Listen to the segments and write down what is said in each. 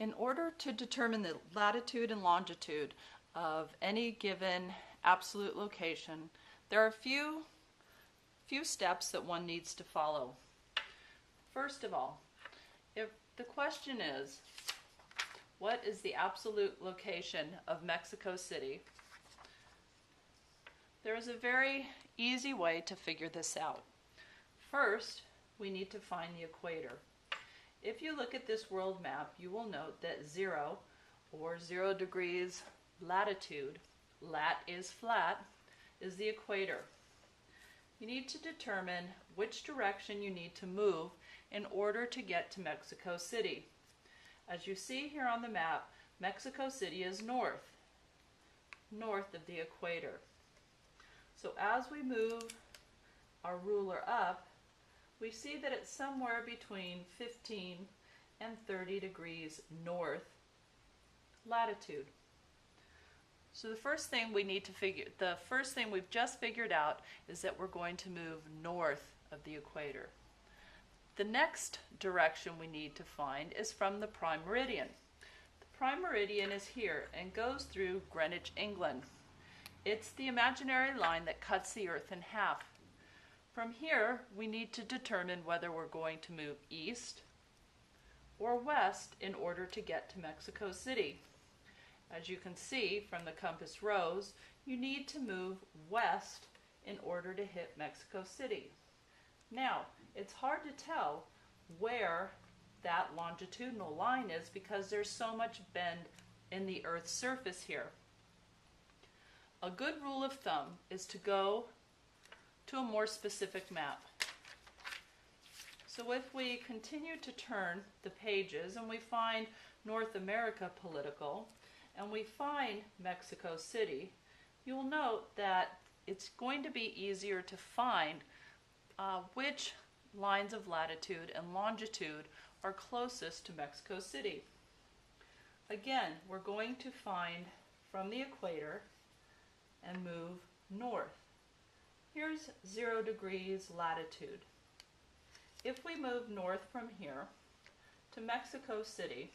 In order to determine the latitude and longitude of any given absolute location, there are a few steps that one needs to follow. First of all, if the question is, what is the absolute location of Mexico City? There is a very easy way to figure this out. First, we need to find the equator. If you look at this world map, you will note that 0 or 0 degrees latitude, lat is flat, is the equator. You need to determine which direction you need to move in order to get to Mexico City. As you see here on the map, Mexico City is north of the equator. So as we move our ruler up, we see that it's somewhere between 15 and 30 degrees north latitude. So the first thing we've just figured out is that we're going to move north of the equator. The next direction we need to find is from the prime meridian. The prime meridian is here and goes through Greenwich, England. It's the imaginary line that cuts the earth in half. From here, we need to determine whether we're going to move east or west in order to get to Mexico City. As you can see from the compass rose, you need to move west in order to hit Mexico City. Now, it's hard to tell where that longitudinal line is because there's so much bend in the Earth's surface here. A good rule of thumb is to go to a more specific map. So if we continue to turn the pages and we find North America political and we find Mexico City, you'll note that it's going to be easier to find which lines of latitude and longitude are closest to Mexico City. Again, we're going to find from the equator and move north. Here's 0 degrees latitude. If we move north from here to Mexico City,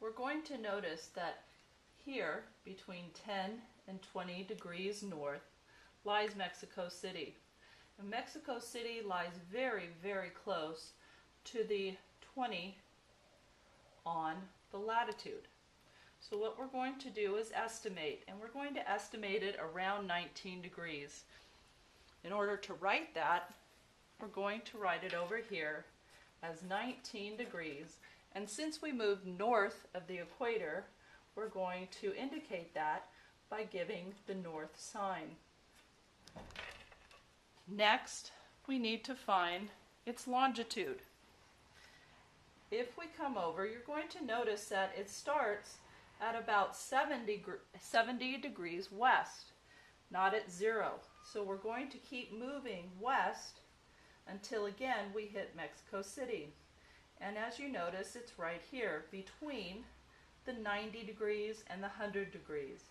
we're going to notice that here, between 10 and 20 degrees north, lies Mexico City. And Mexico City lies very, very close to the 20 on the latitude. So what we're going to do is estimate, and we're going to estimate it around 19 degrees. In order to write that, we're going to write it over here as 19 degrees. And since we moved north of the equator, we're going to indicate that by giving the north sign. Next, we need to find its longitude. If we come over, you're going to notice that it starts at about 70 degrees west, not at 0. So we're going to keep moving west until again we hit Mexico City. And as you notice, it's right here between the 90 degrees and the 100 degrees.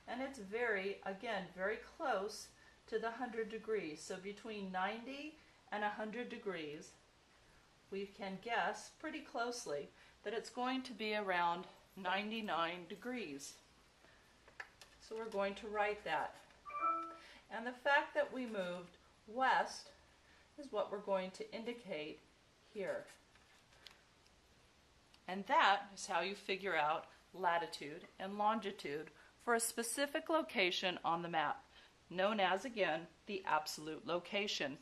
And it's very close to the 100 degrees. So between 90 and 100 degrees, we can guess pretty closely that it's going to be around 99 degrees. So we're going to write that. And the fact that we moved west is what we're going to indicate here. And that is how you figure out latitude and longitude for a specific location on the map, known as, again, the absolute location.